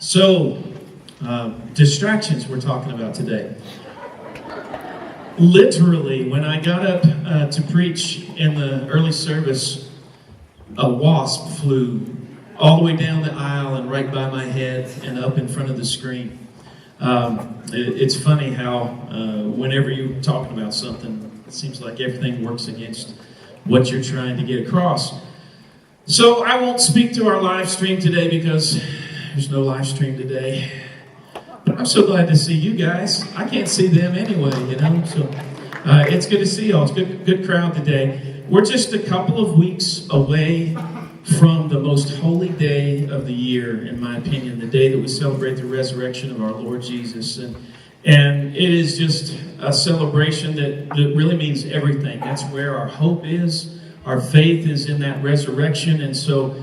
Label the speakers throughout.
Speaker 1: So, distractions we're talking about today. Literally, when I got up to preach in the early service, a wasp flew all the way down the aisle and right by my head and up in front of the screen. It's funny how whenever you're talking about something, it seems like everything works against what you're trying to get across. So I won't speak to our live stream today because there's no live stream today. But I'm so glad to see you guys. I can't see them anyway, you know. So it's good to see y'all. It's good crowd today. We're just a couple of weeks away from the most holy day of the year, in my opinion, the day that we celebrate the resurrection of our Lord Jesus. And it is just a celebration that really means everything. That's where our hope is. Our faith is in that resurrection. And so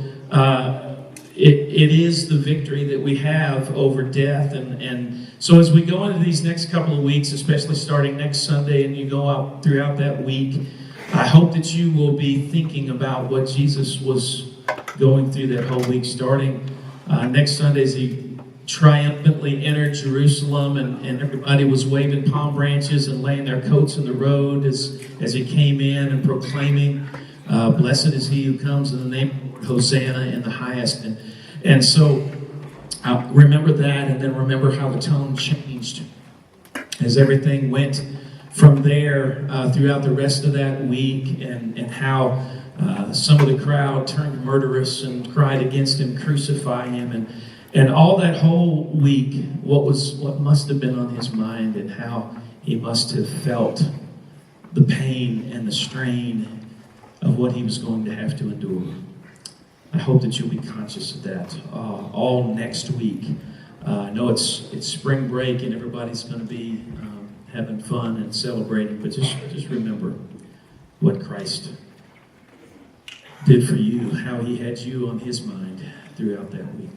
Speaker 1: it is the victory that we have over death. And so as we go into these next couple of weeks, especially starting next Sunday, and you go out throughout that week, I hope that you will be thinking about what Jesus was going through that whole week, starting next Sunday as he triumphantly entered Jerusalem, and everybody was waving palm branches and laying their coats in the road as he came in and proclaiming, blessed is he who comes in the name of Hosanna in the highest. And so remember that, and then remember how the tone changed as everything went from there throughout the rest of that week, and how some of the crowd turned murderous and cried against him, crucify him, and all that whole week, what must have been on his mind, and how he must have felt the pain and the strain of what he was going to have to endure. I hope that you'll be conscious of that all next week. I know it's spring break and everybody's going to be having fun and celebrating, but just remember what Christ did for you, how he had you on his mind throughout that week.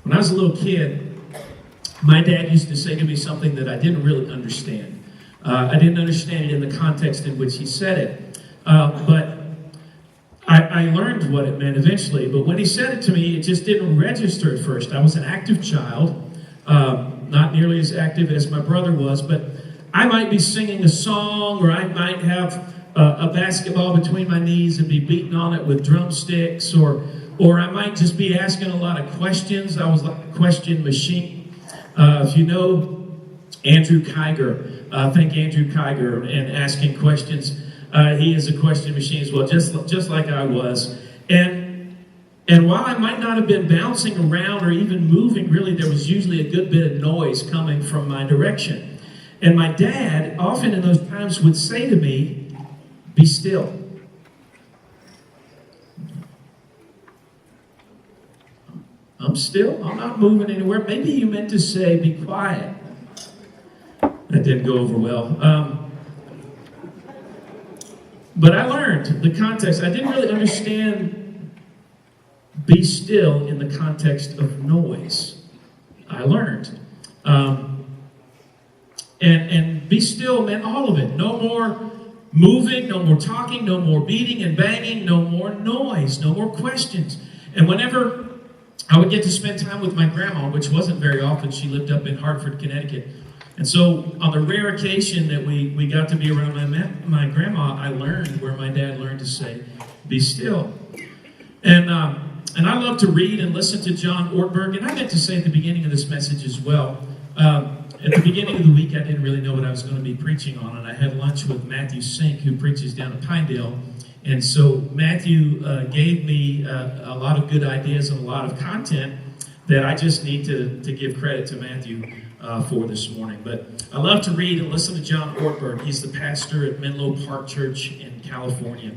Speaker 1: When I was a little kid, my dad used to say to me something that I didn't really understand. I didn't understand it in the context in which he said it, but I learned what it meant eventually. But when he said it to me, it just didn't register at first. I was an active child, not nearly as active as my brother was, but I might be singing a song, or I might have a basketball between my knees and be beating on it with drumsticks, or I might just be asking a lot of questions. I was like a question machine. If you know Andrew Kiger, thank Andrew Kiger, and asking questions. He is a question machine as well, just like I was. And while I might not have been bouncing around or even moving, really, there was usually a good bit of noise coming from my direction. And my dad, often in those times, would say to me, "Be still." I'm still? I'm not moving anywhere. Maybe you meant to say, "Be quiet." That didn't go over well. But I learned the context. I didn't really understand "be still" in the context of noise. I learned. And be still meant all of it. No more moving, no more talking, no more beating and banging, no more noise, no more questions. And whenever I would get to spend time with my grandma, which wasn't very often, she lived up in Hartford, Connecticut. And so on the rare occasion that we got to be around my grandma, I learned where my dad learned to say, "Be still." And I love to read and listen to John Ortberg. And I meant to say at the beginning of this message as well, at the beginning of the week, I didn't really know what I was going to be preaching on. And I had lunch with Matthew Sink, who preaches down at Pinedale. And so Matthew gave me a lot of good ideas and a lot of content that I just need to give credit to Matthew for this morning. But I love to read and listen to John Ortberg. He's the pastor at Menlo Park Church in California.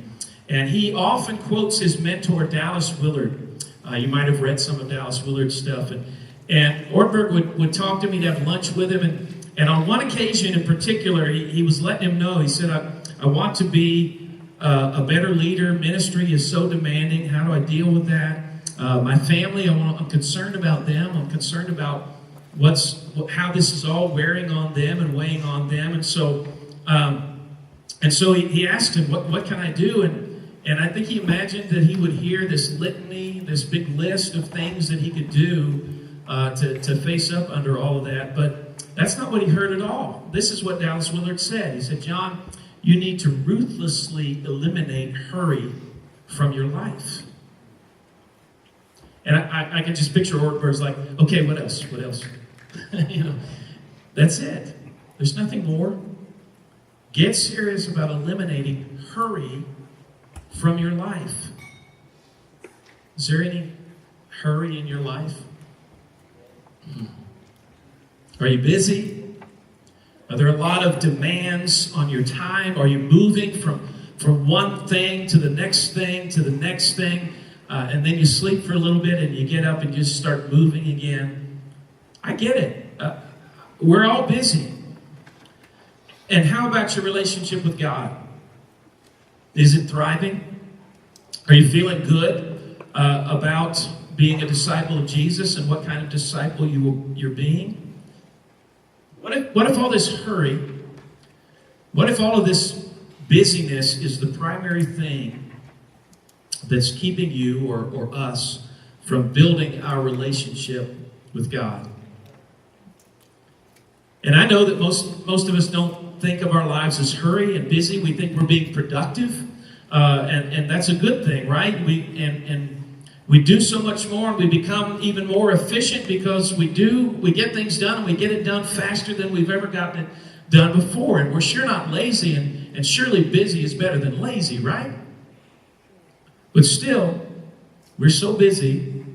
Speaker 1: And he often quotes his mentor, Dallas Willard. You might have read some of Dallas Willard's stuff. And Ortberg would talk to me to have lunch with him. And on one occasion in particular, he was letting him know, he said, I want to be a better leader. Ministry is so demanding. How do I deal with that? My family, I'm concerned about them. I'm concerned about how this is all wearing on them and weighing on them. And so he asked him, what can I do? And I think he imagined that he would hear this litany, this big list of things that he could do to face up under all of that. But that's not what he heard at all. This is what Dallas Willard said. He said, John, you need to ruthlessly eliminate hurry from your life. And I can just picture Ortberg's like, okay, what else? What else? That's it. There's nothing more. Get serious about eliminating hurry from your life. Is there any hurry in your life? Are you busy? Are there a lot of demands on your time? Are you moving from one thing to the next thing to the next thing? And then you sleep for a little bit and you get up and just start moving again. I get it. We're all busy. And how about your relationship with God? Is it thriving? Are you feeling good about being a disciple of Jesus and what kind of disciple you're being? What if all this hurry, what if all of this busyness is the primary thing that's keeping you or us from building our relationship with God? And I know that most of us don't think of our lives as hurry and busy. We think we're being productive, and that's a good thing, right? We do so much more, and we become even more efficient because we get things done, and we get it done faster than we've ever gotten it done before. And we're sure not lazy, and surely busy is better than lazy, right? But still, we're so busy.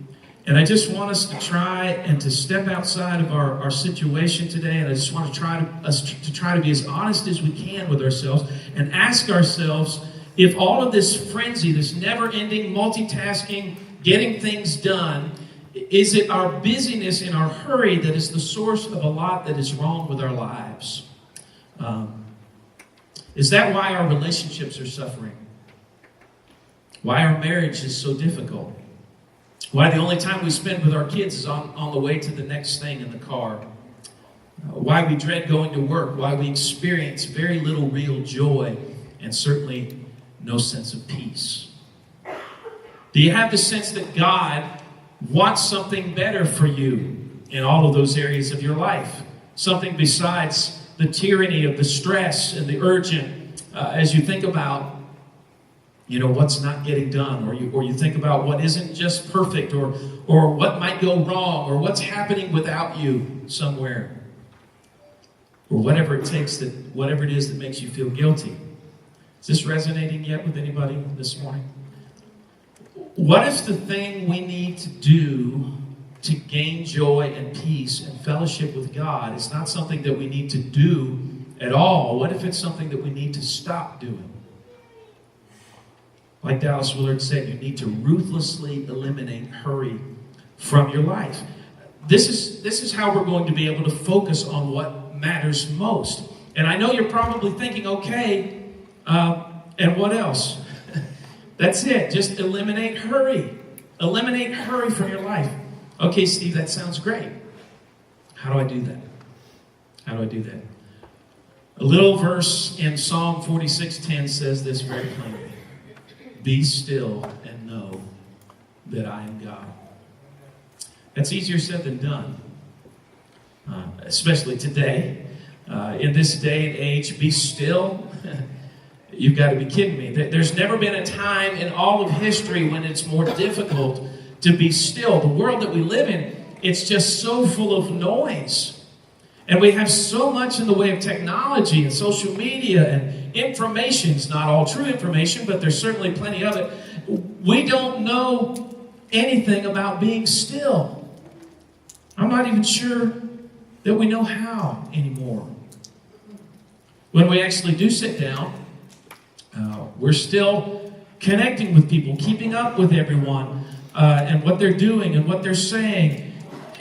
Speaker 1: And I just want us to try and to step outside of our situation today. And I just want to try to be as honest as we can with ourselves and ask ourselves if all of this frenzy, this never-ending multitasking, getting things done, is it our busyness and our hurry that is the source of a lot that is wrong with our lives? Is that why our relationships are suffering? Why our marriage is so difficult? Why the only time we spend with our kids is on the way to the next thing in the car? Why we dread going to work? Why we experience very little real joy and certainly no sense of peace? Do you have the sense that God wants something better for you in all of those areas of your life? Something besides the tyranny of the stress and the urgent as you think about what's not getting done, or you think about what isn't just perfect, or what might go wrong, or what's happening without you somewhere, or whatever it is that makes you feel guilty. Is this resonating yet with anybody this morning? What if the thing we need to do to gain joy and peace and fellowship with God is not something that we need to do at all? What if it's something that we need to stop doing? Like Dallas Willard said, you need to ruthlessly eliminate hurry from your life. This is how we're going to be able to focus on what matters most. And I know you're probably thinking, okay, and what else? That's it. Just eliminate hurry. Eliminate hurry from your life. Okay, Steve, that sounds great. How do I do that? How do I do that? A little verse in Psalm 46:10 says this very plainly. Be still and know that I am God. That's easier said than done. Especially today. In this day and age, be still. You've got to be kidding me. There's never been a time in all of history when it's more difficult to be still. The world that we live in, it's just so full of noise. And we have so much in the way of technology and social media and information. It's not all true information, but there's certainly plenty of it. We don't know anything about being still. I'm not even sure that we know how anymore. When we actually do sit down, we're still connecting with people, keeping up with everyone, and what they're doing and what they're saying.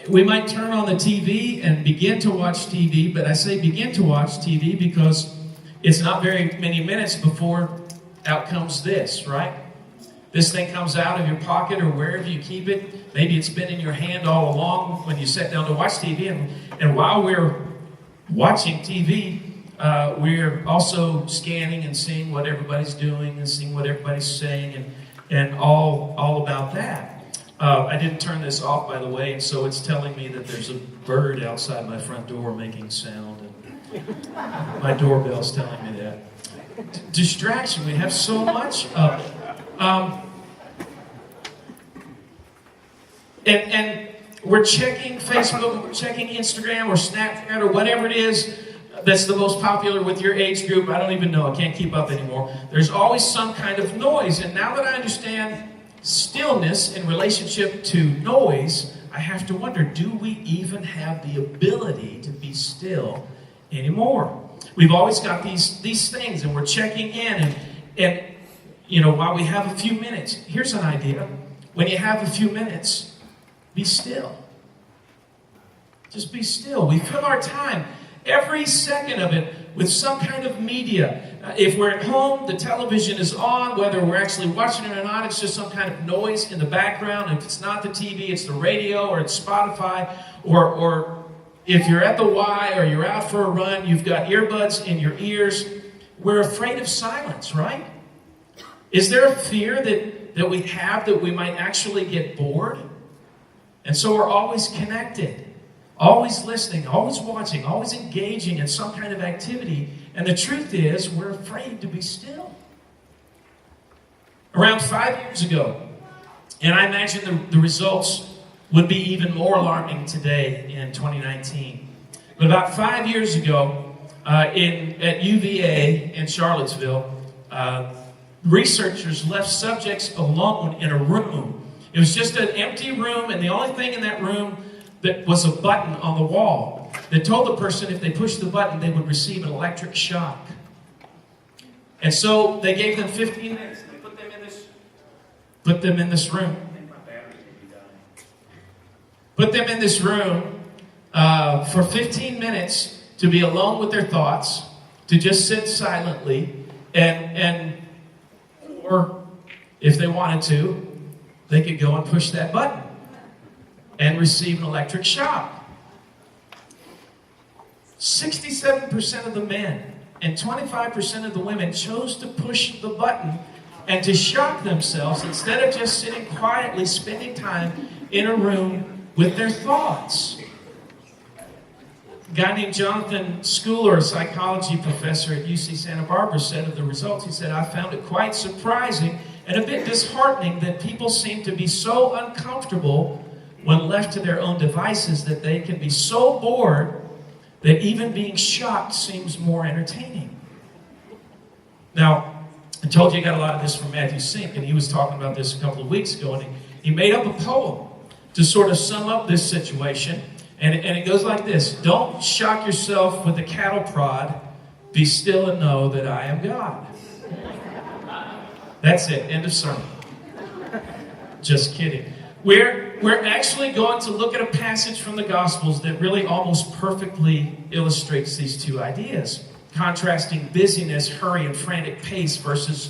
Speaker 1: We might turn on the TV and begin to watch TV, but I say begin to watch TV because it's not very many minutes before out comes this, right? This thing comes out of your pocket or wherever you keep it. Maybe it's been in your hand all along when you sat down to watch TV. And while we're watching TV, we're also scanning and seeing what everybody's doing and seeing what everybody's saying and all about that. I didn't turn this off, by the way, and so it's telling me that there's a bird outside my front door making sound. And my doorbell's telling me that. Distraction, we have so much of it. And we're checking Facebook, we're checking Instagram or Snapchat or whatever it is that's the most popular with your age group. I don't even know. I can't keep up anymore. There's always some kind of noise. And now that I understand stillness in relationship to noise, I have to wonder, do we even have the ability to be still anymore? We've always got these things, and we're checking in. And you know, while we have a few minutes, here's an idea. When you have a few minutes, be still. Just be still. We fill our time, every second of it, with some kind of media. If we're at home, the television is on, whether we're actually watching it or not, it's just some kind of noise in the background. If it's not the TV, it's the radio or it's Spotify. Or if you're at the Y or you're out for a run, you've got earbuds in your ears. We're afraid of silence, right? Is there a fear that we have that we might actually get bored? And so we're always connected, always listening, always watching, always engaging in some kind of activity. And the truth is, we're afraid to be still. Around 5 years ago, and I imagine the results would be even more alarming today in 2019. But about 5 years ago, at UVA in Charlottesville, researchers left subjects alone in a room. It was just an empty room, and the only thing in that room that was a button on the wall that told the person if they pushed the button, they would receive an electric shock. And so they gave them 15 minutes. They put them in this room. Put them in this room for 15 minutes to be alone with their thoughts, to just sit silently, or if they wanted to, they could go and push that button and receive an electric shock. 67% of the men and 25% of the women chose to push the button and to shock themselves instead of just sitting quietly, spending time in a room with their thoughts. A guy named Jonathan Schooler, a psychology professor at UC Santa Barbara, said of the results, he said, "I found it quite surprising and a bit disheartening that people seem to be so uncomfortable when left to their own devices that they can be so bored that even being shocked seems more entertaining." Now, I told you I got a lot of this from Matthew Sink, and he was talking about this a couple of weeks ago, and he made up a poem to sort of sum up this situation, and it goes like this: "Don't shock yourself with a cattle prod, be still and know that I am God." That's it. End of sermon. Just kidding. We're actually going to look at a passage from the Gospels that really almost perfectly illustrates these two ideas, contrasting busyness, hurry, and frantic pace versus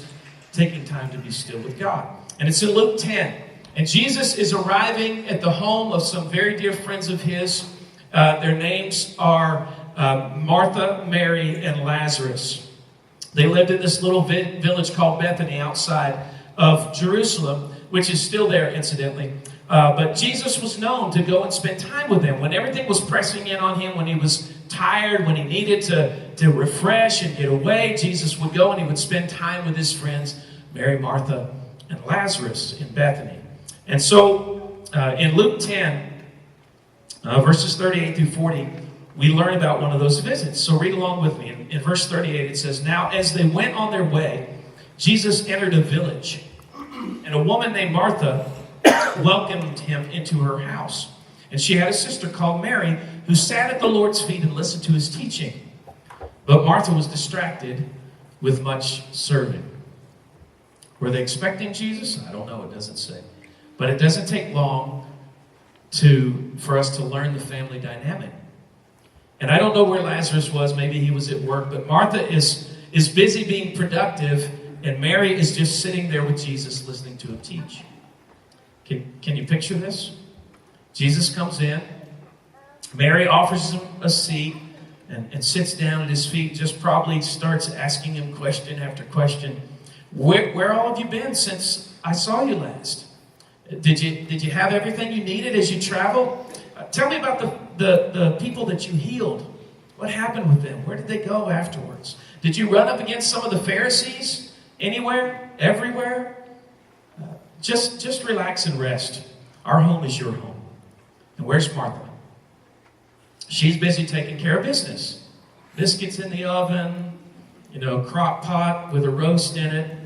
Speaker 1: taking time to be still with God. And it's in Luke 10. And Jesus is arriving at the home of some very dear friends of his. Their names are Martha, Mary, and Lazarus. They lived in this little village called Bethany outside of Jerusalem, which is still there, incidentally. But Jesus was known to go and spend time with them. When everything was pressing in on him, when he was tired, when he needed to refresh and get away, Jesus would go and he would spend time with his friends, Mary, Martha, and Lazarus in Bethany. And so in Luke 10, verses 38 through 40, we learn about one of those visits. So read along with me. In verse 38, it says, "Now as they went on their way, Jesus entered a village, and a woman named Martha welcomed him into her house. And she had a sister called Mary, who sat at the Lord's feet and listened to his teaching. But Martha was distracted with much serving." Were they expecting Jesus? I don't know, it doesn't say. But it doesn't take long for us to learn the family dynamic. And I don't know where Lazarus was. Maybe he was at work. But Martha is busy being productive, and Mary is just sitting there with Jesus listening to him teach. Can you picture this? Jesus comes in. Mary offers him a seat and sits down at his feet, just probably starts asking him question after question. Where all have you been since I saw you last? Did you have everything you needed as you traveled? Tell me about the people that you healed. What happened with them? Where did they go afterwards? Did you run up against some of the Pharisees? Anywhere? Everywhere? Just relax and rest. Our home is your home. And where's Martha? She's busy taking care of business. Biscuits in the oven, crock pot with a roast in it,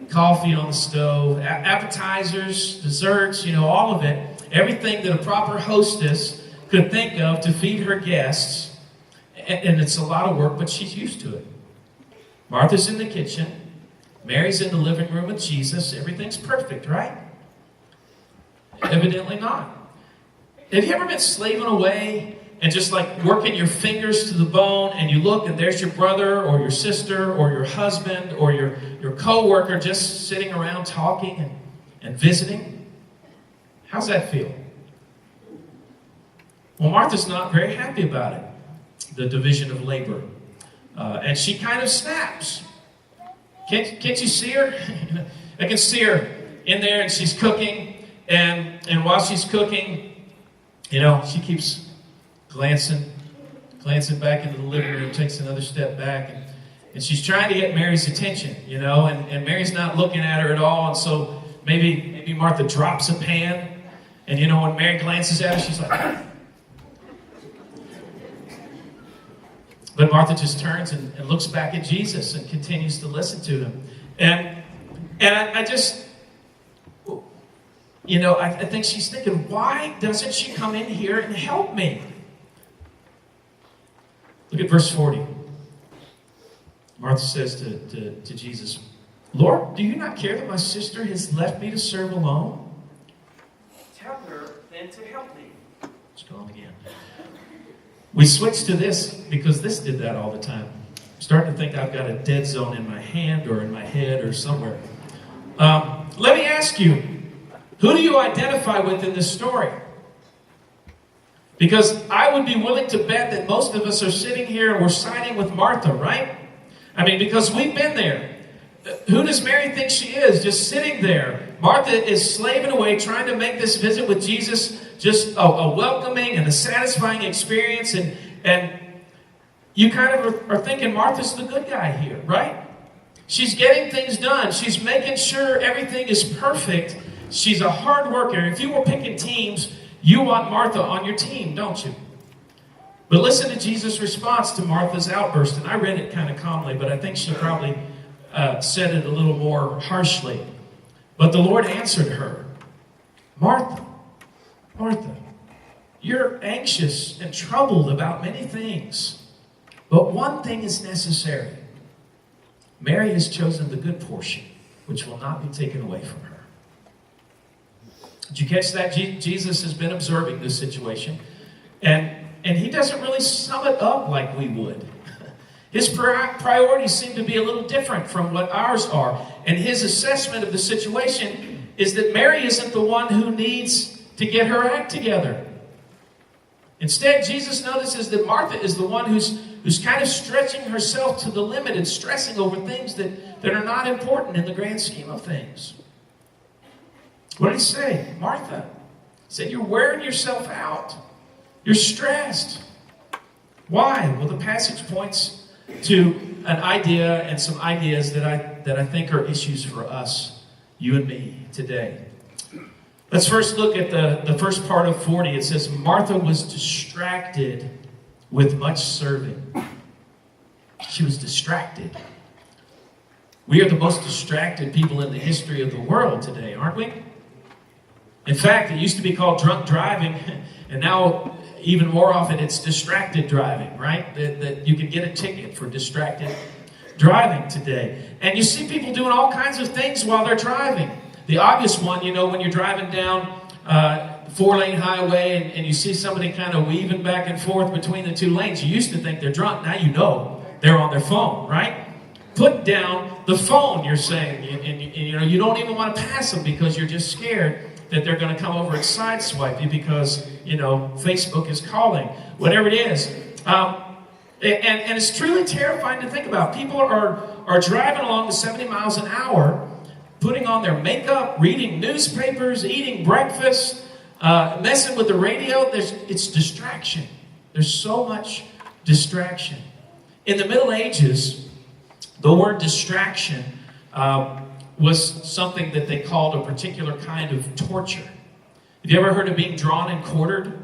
Speaker 1: coffee on the stove, appetizers, desserts, all of it. Everything that a proper hostess could think of to feed her guests. And it's a lot of work, but she's used to it. Martha's in the kitchen. Mary's in the living room with Jesus. Everything's perfect, right? Evidently not. Have you ever been slaving away and just like working your fingers to the bone, and you look and there's your brother or your sister or your husband or your co-worker just sitting around talking and visiting? How's that feel? Well, Martha's not very happy about it, the division of labor. And she kind of snaps. Can't you see her? I can see her in there, and she's cooking. And while she's cooking, she keeps glancing back into the living room, takes another step back, and she's trying to get Mary's attention, and Mary's not looking at her at all. And so maybe Martha drops a pan, and when Mary glances at her, she's like, but Martha just turns and looks back at Jesus and continues to listen to him. And I just, I think she's thinking, why doesn't she come in here and help me? Look at verse 40. Martha says to Jesus, Lord, do you not care that my sister has left me to serve alone? Tell her then to help me. It's gone again. We switched to this because this did that all the time. I'm starting to think I've got a dead zone in my hand or in my head or somewhere. Let me ask you, who do you identify with in this story? Because I would be willing to bet that most of us are sitting here and we're siding with Martha, right? I mean, because we've been there. Who does Mary think she is? Just sitting there. Martha is slaving away, trying to make this visit with Jesus just a welcoming and a satisfying experience. And you kind of are thinking Martha's the good guy here, right? She's getting things done. She's making sure everything is perfect. She's a hard worker. If you were picking teams, you want Martha on your team, don't you? But listen to Jesus' response to Martha's outburst. And I read it kind of calmly, but I think she probably said it a little more harshly. But the Lord answered her, Martha, Martha, you're anxious and troubled about many things, but one thing is necessary. Mary has chosen the good portion, which will not be taken away from her. Did you catch that? Jesus has been observing this situation, and he doesn't really sum it up like we would. His priorities seem to be a little different from what ours are. And his assessment of the situation is that Mary isn't the one who needs to get her act together. Instead, Jesus notices that Martha is the one who's kind of stretching herself to the limit and stressing over things that are not important in the grand scheme of things. What did he say? Martha said, you're wearing yourself out. You're stressed. Why? Well, the passage points to an idea and some ideas that I think are issues for us, you and me, today. Let's first look at the first part of 40. It says, Martha was distracted with much serving. She was distracted. We are the most distracted people in the history of the world today, aren't we? In fact, it used to be called drunk driving, and now even more often it's distracted driving, right? That you can get a ticket for distracted driving today. And you see people doing all kinds of things while they're driving. The obvious one, when you're driving down 4-lane highway and you see somebody kind of weaving back and forth between the two lanes, you used to think they're drunk. Now you know they're on their phone, right? Put down the phone, you're saying. And you don't even want to pass them because you're just scared that they're going to come over and sideswipe you because, Facebook is calling. Whatever it is. And it's truly terrifying to think about. People are driving along at 70 miles an hour putting on their makeup, reading newspapers, eating breakfast, messing with the radio. It's distraction. There's so much distraction. In the Middle Ages, the word distraction was something that they called a particular kind of torture. Have you ever heard of being drawn and quartered?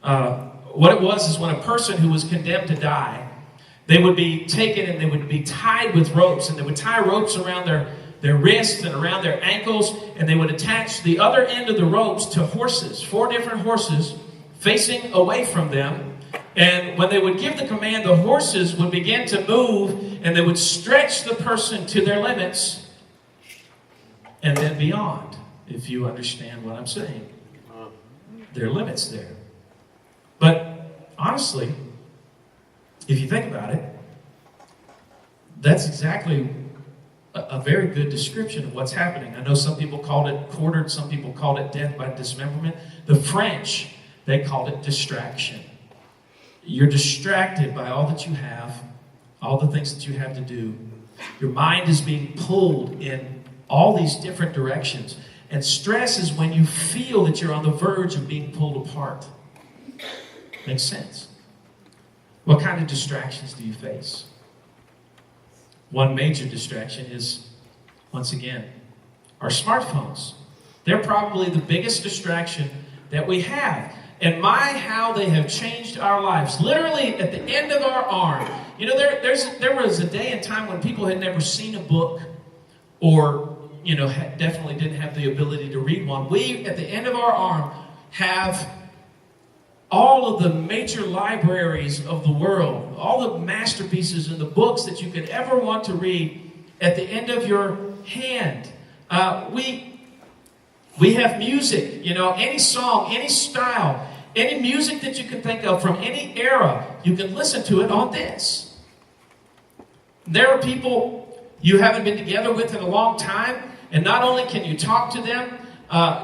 Speaker 1: What it was is when a person who was condemned to die, they would be taken and they would be tied with ropes, and they would tie ropes around their wrists and around their ankles, and they would attach the other end of the ropes to horses, 4 different horses facing away from them. And when they would give the command, the horses would begin to move, and they would stretch the person to their limits and then beyond, if you understand what I'm saying. There are limits there. But honestly, if you think about it, that's exactly a very good description of what's happening. I know some people called it quartered, some people called it death by dismemberment. The French, they called it distraction. You're distracted by all that you have, all the things that you have to do. Your mind is being pulled in all these different directions. And stress is when you feel that you're on the verge of being pulled apart. Makes sense. What kind of distractions do you face? One major distraction is, once again, our smartphones. They're probably the biggest distraction that we have. And how they have changed our lives. Literally at the end of our arm. You know, there was a day and time when people had never seen a book or, definitely didn't have the ability to read one. We, at the end of our arm, have all of the major libraries of the world, all the masterpieces and the books that you could ever want to read at the end of your hand. We have music, any song, any style, any music that you can think of from any era, you can listen to it on this. There are people you haven't been together with in a long time, and not only can you talk to them,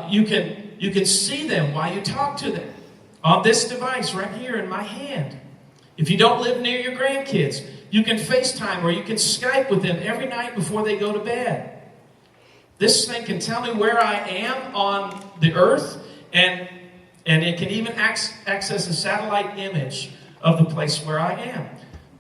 Speaker 1: you can see them while you talk to them on this device right here in my hand. If you don't live near your grandkids, you can FaceTime or you can Skype with them every night before they go to bed. This thing can tell me where I am on the earth, and it can even access a satellite image of the place where I am.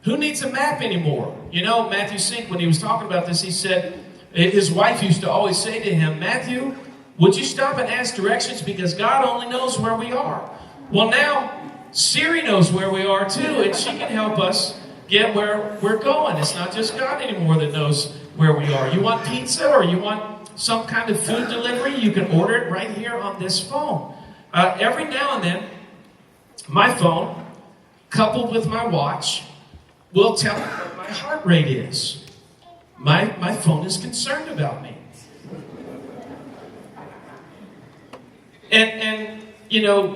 Speaker 1: Who needs a map anymore? Matthew Sink, when he was talking about this, he said, his wife used to always say to him, Matthew, would you stop and ask directions, because God only knows where we are. Well, now Siri knows where we are too, and she can help us get where we're going. It's not just God anymore that knows where we are. You want pizza or you want some kind of food delivery? You can order it right here on this phone. Every now and then, my phone, coupled with my watch, will tell me what my heart rate is. My phone is concerned about me. And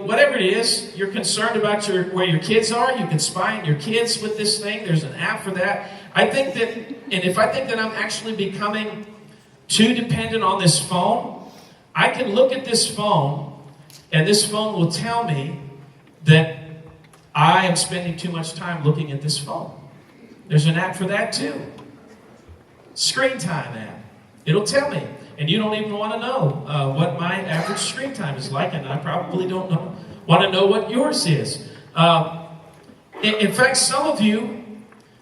Speaker 1: whatever it is, you're concerned about where your kids are. You can spy on your kids with this thing. There's an app for that. If I think that I'm actually becoming too dependent on this phone, I can look at this phone, and this phone will tell me that I am spending too much time looking at this phone. There's an app for that too. Screen time app. It'll tell me. And you don't even want to know what my average screen time is like, and I probably don't want to know what yours is. In fact, some of you,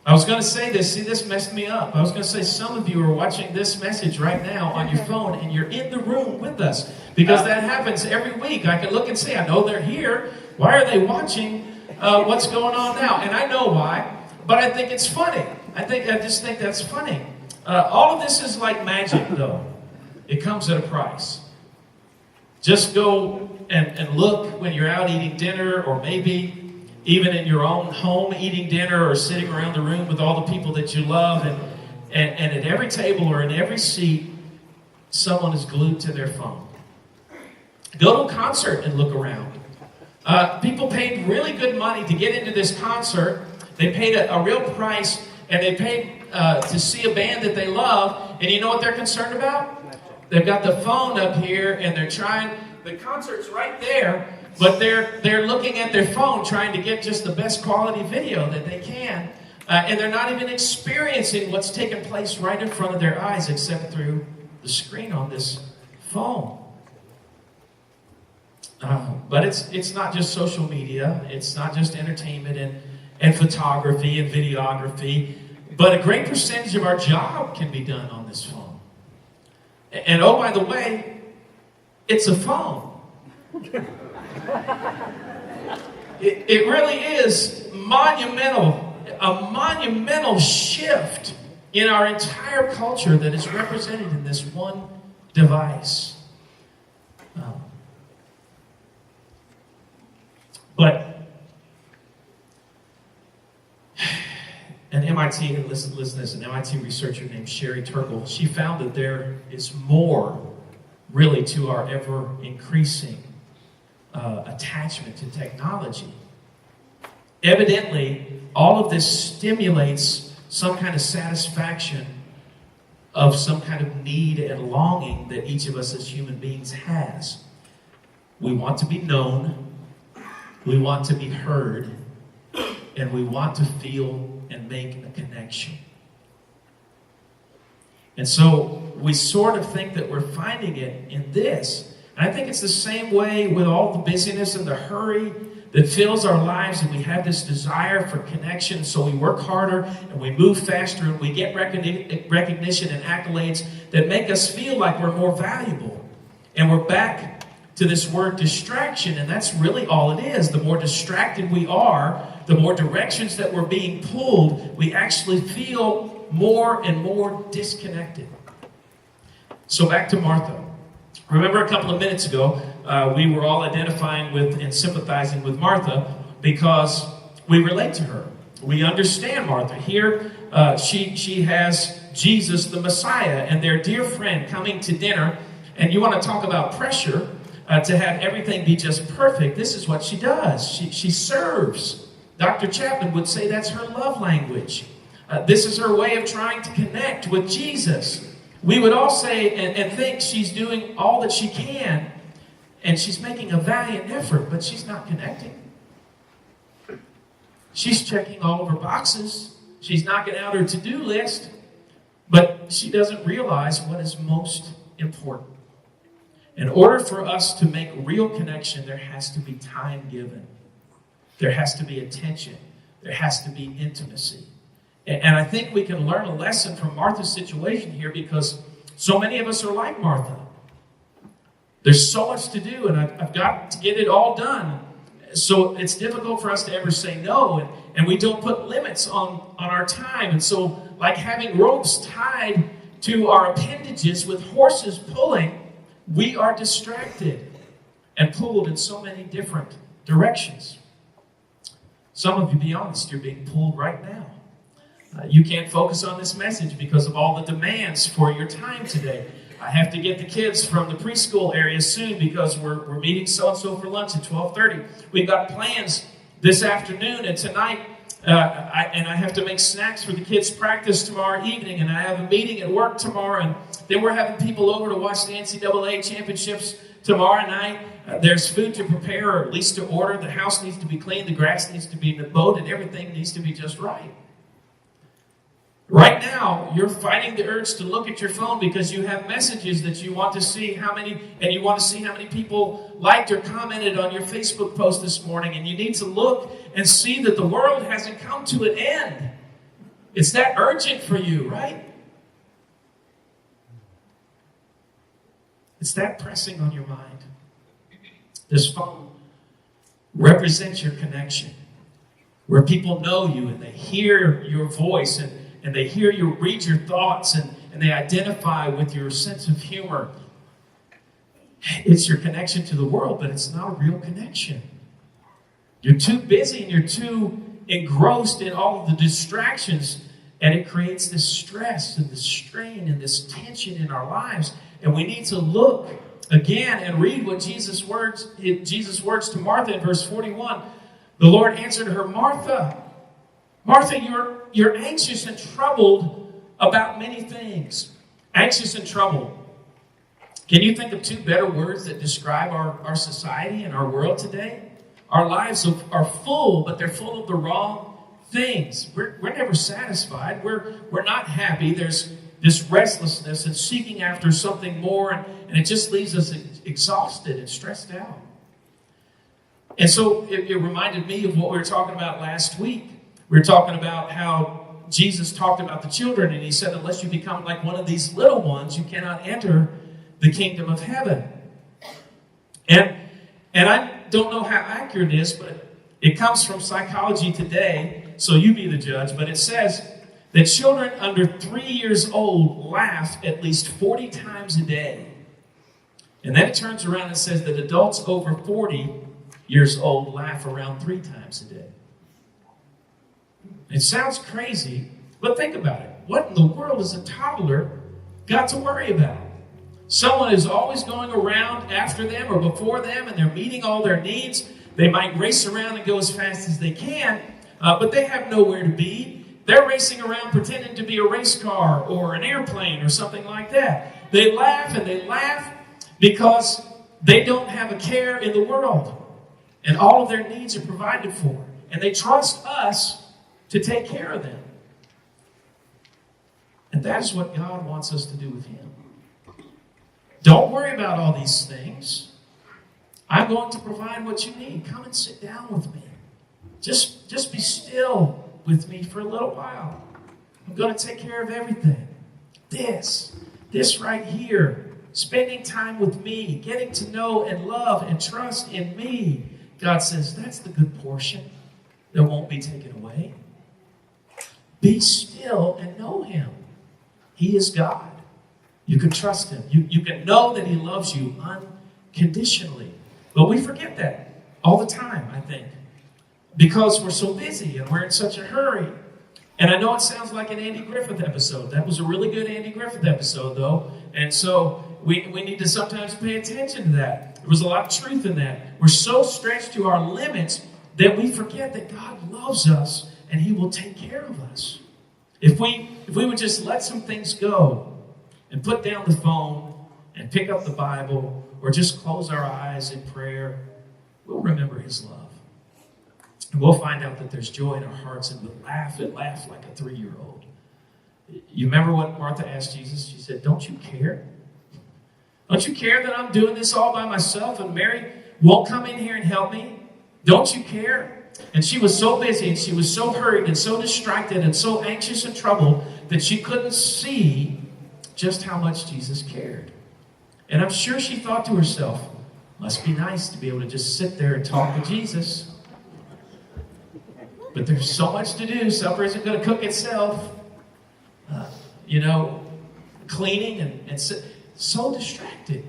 Speaker 1: I was going to say this, see, this messed me up. I was going to say some of you are watching this message right now on your phone, and you're in the room with us, because that happens every week. I can look and say, I know they're here. Why are they watching what's going on now? And I know why, but I think it's funny. I just think that's funny. All of this is like magic, though. It comes at a price. Just go and look when you're out eating dinner, or maybe even in your own home eating dinner, or sitting around the room with all the people that you love, and at every table or in every seat, someone is glued to their phone. Go to a concert and look around. People paid really good money to get into this concert. They paid a real price, and they paid to see a band that they love, and you know what they're concerned about? They've got the phone up here, and they're trying, the concert's right there, but they're looking at their phone trying to get just the best quality video that they can, and they're not even experiencing what's taking place right in front of their eyes except through the screen on this phone. But it's not just social media. It's not just entertainment and photography and videography. But a great percentage of our job can be done on this phone. And oh, by the way, it's a phone. It really is monumental, a monumental shift in our entire culture that is represented in this one device. But an MIT, and listen to this, an MIT researcher named Sherry Turkle, she found that there is more really to our ever-increasing attachment to technology. Evidently, all of this stimulates some kind of satisfaction of some kind of need and longing that each of us as human beings has. We want to be known, we want to be heard, and we want to feel and make a connection. And so we sort of think that we're finding it in this. And I think it's the same way with all the busyness and the hurry that fills our lives, and we have this desire for connection, so we work harder and we move faster and we get recognition and accolades that make us feel like we're more valuable. And we're back to this word distraction, and that's really all it is. The more distracted we are, the more directions that we're being pulled, we actually feel more and more disconnected. So back to Martha. Remember a couple of minutes ago, we were all identifying with and sympathizing with Martha because we relate to her. We understand Martha. Here, she has Jesus, the Messiah, and their dear friend coming to dinner. And you want to talk about pressure to have everything be just perfect. This is what she does. She serves. Dr. Chapman would say that's her love language. This is her way of trying to connect with Jesus. We would all say and think she's doing all that she can, and she's making a valiant effort, but she's not connecting. She's checking all of her boxes. She's knocking out her to-do list, but she doesn't realize what is most important. In order for us to make real connection, there has to be time given. There has to be attention. There has to be intimacy. And I think we can learn a lesson from Martha's situation here because so many of us are like Martha. There's so much to do, and I've got to get it all done. So it's difficult for us to ever say no, and we don't put limits on our time. And so, like having ropes tied to our appendages with horses pulling, we are distracted and pulled in so many different directions. Some of you, be honest, you're being pulled right now. You can't focus on this message because of all the demands for your time today. I have to get the kids from the preschool area soon because we're meeting so-and-so for lunch at 12:30. We've got plans this afternoon and tonight, I have to make snacks for the kids' practice tomorrow evening, and I have a meeting at work tomorrow, and then we're having people over to watch the NCAA championships tomorrow night. There's food to prepare, or at least to order. The house needs to be cleaned, the grass needs to be mowed, and everything needs to be just right. Right now, you're fighting the urge to look at your phone because you have messages that you want to see how many people liked or commented on your Facebook post this morning, and you need to look and see that the world hasn't come to an end. It's that urgent for you, right? It's that pressing on your mind. This phone represents your connection, where people know you and they hear your voice and they hear you read your thoughts and they identify with your sense of humor. It's your connection to the world, but it's not a real connection. You're too busy and you're too engrossed in all of the distractions, and it creates this stress and this strain and this tension in our lives. And we need to look again and read what Jesus' words to Martha in verse 41. The Lord answered her, Martha, Martha, you're anxious and troubled about many things. Anxious and troubled. Can you think of two better words that describe our society and our world today? Our lives are full, but they're full of the wrong things. We're never satisfied. We're not happy. There's this restlessness and seeking after something more, and it just leaves us exhausted and stressed out. And so it reminded me of what we were talking about last week. We were talking about how Jesus talked about the children, and he said, unless you become like one of these little ones, you cannot enter the kingdom of heaven. And I don't know how accurate it is, but it comes from Psychology Today, so you be the judge. But it says that children under 3 years old laugh at least 40 times a day. And then it turns around and says that adults over 40 years old laugh around 3 times a day. It sounds crazy, but think about it. What in the world is a toddler got to worry about? Someone is always going around after them or before them, and they're meeting all their needs. They might race around and go as fast as they can, but they have nowhere to be. They're racing around pretending to be a race car or an airplane or something like that. They laugh and they laugh because they don't have a care in the world. And all of their needs are provided for. And they trust us to take care of them. And that is what God wants us to do with Him. Don't worry about all these things. I'm going to provide what you need. Come and sit down with me. Just be still with me for a little while. I'm going to take care of everything. This right here, spending time with me, getting to know and love and trust in me. God says, that's the good portion that won't be taken away. Be still and know Him. He is God. You can trust Him. You can know that He loves you unconditionally. But we forget that all the time, I think, because we're so busy and we're in such a hurry. And I know it sounds like an Andy Griffith episode. That was a really good Andy Griffith episode, though. And so we need to sometimes pay attention to that. There was a lot of truth in that. We're so stretched to our limits that we forget that God loves us and He will take care of us. If we would just let some things go and put down the phone and pick up the Bible or just close our eyes in prayer, we'll remember His love. And we'll find out that there's joy in our hearts, and we'll laugh and laugh like a 3-year-old. You remember what Martha asked Jesus? She said, don't you care? Don't you care that I'm doing this all by myself and Mary won't come in here and help me? Don't you care? And she was so busy and she was so hurried and so distracted and so anxious and troubled that she couldn't see just how much Jesus cared. And I'm sure she thought to herself, must be nice to be able to just sit there and talk to Jesus. But there's so much to do. Supper isn't going to cook itself. Cleaning and so distracted.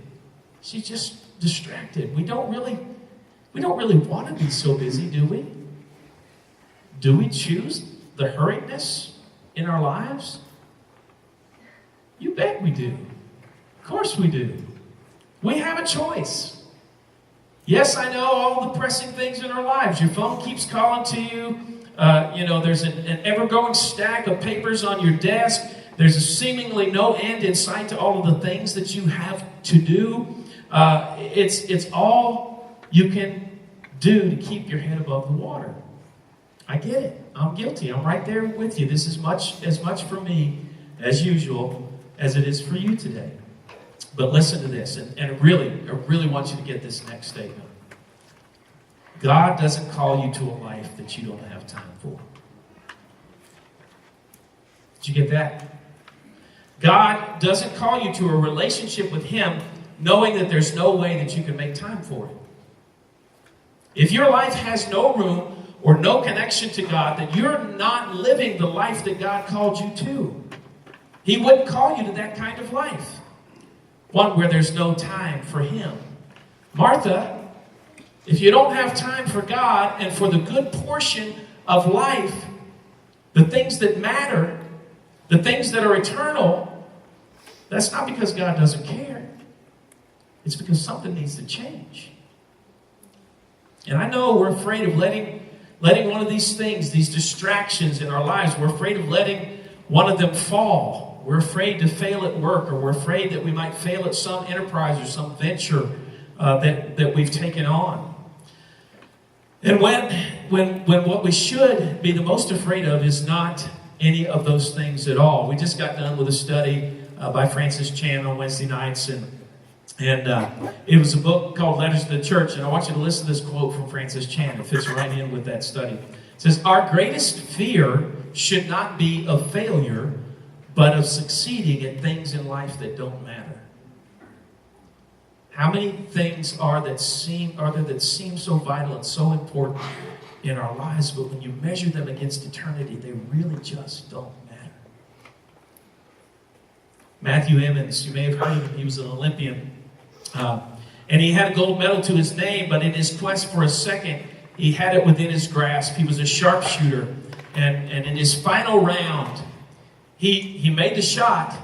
Speaker 1: She's just distracted. We don't really want to be so busy, do we? Do we choose the hurriedness in our lives? You bet we do. Of course we do. We have a choice. Yes, I know all the pressing things in our lives. Your phone keeps calling to you. There's an ever-growing stack of papers on your desk. There's a seemingly no end in sight to all of the things that you have to do. It's all you can do to keep your head above the water. I get it. I'm guilty. I'm right there with you. This is as much for me, as usual, as it is for you today. But listen to this, and I really want you to get this next statement. God doesn't call you to a life that you don't have time for. Did you get that? God doesn't call you to a relationship with Him knowing that there's no way that you can make time for it. If your life has no room or no connection to God, then you're not living the life that God called you to. He wouldn't call you to that kind of life. One where there's no time for Him. Martha, if you don't have time for God and for the good portion of life, the things that matter, the things that are eternal, that's not because God doesn't care. It's because something needs to change. And I know we're afraid of letting one of these things, these distractions in our lives, we're afraid of letting one of them fall. We're afraid to fail at work, or we're afraid that we might fail at some enterprise or some venture that we've taken on. And when what we should be the most afraid of is not any of those things at all. We just got done with a study by Francis Chan on Wednesday nights, and it was a book called Letters to the Church, and I want you to listen to this quote from Francis Chan. It fits right in with that study. It says, "Our greatest fear should not be of failure, but of succeeding at things in life that don't matter." How many things are there that seem so vital and so important in our lives, but when you measure them against eternity, they really just don't matter? Matthew Emmons, you may have heard of him. He was an Olympian. And he had a gold medal to his name, but in his quest for a second, he had it within his grasp. He was a sharpshooter. And in his final round, he made the shot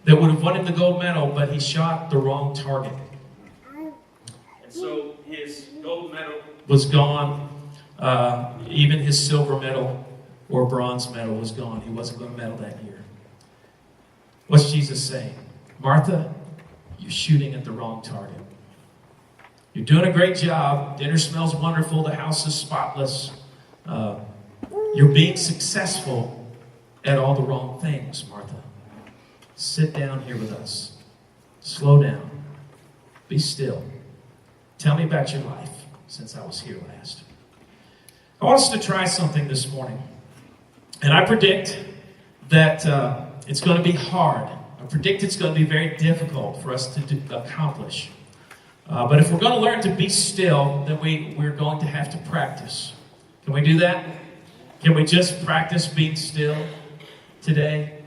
Speaker 1: that would have won him the gold medal, but he shot the wrong target. And so his gold medal was gone. Even his silver medal or bronze medal was gone. He wasn't going to medal that year. What's Jesus saying? Martha, you're shooting at the wrong target. You're doing a great job. Dinner smells wonderful. The house is spotless. You're being successful at all the wrong things, Martha. Sit down here with us. Slow down. Be still. Tell me about your life since I was here last. I want us to try something this morning. And I predict that it's going to be hard. I predict it's going to be very difficult for us to accomplish. But if we're going to learn to be still, then we're going to have to practice. Can we do that? Can we just practice being still today?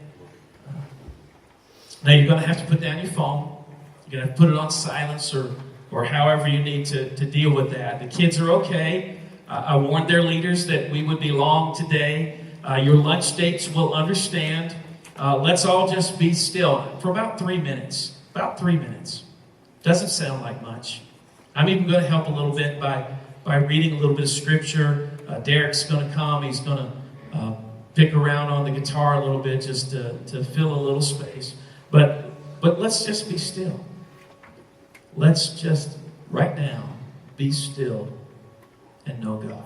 Speaker 1: Now you're going to have to put down your phone. You're going to have to put it on silence or however you need to deal with that. The kids are okay. I warned their leaders that we would be long today. Your lunch dates will understand. Let's all just be still for about 3 minutes. About 3 minutes. Doesn't sound like much. I'm even going to help a little bit by reading a little bit of scripture. Derek's going to come. He's going to pick around on the guitar a little bit just to fill a little space. But let's just be still. Let's just, right now, be still and know God.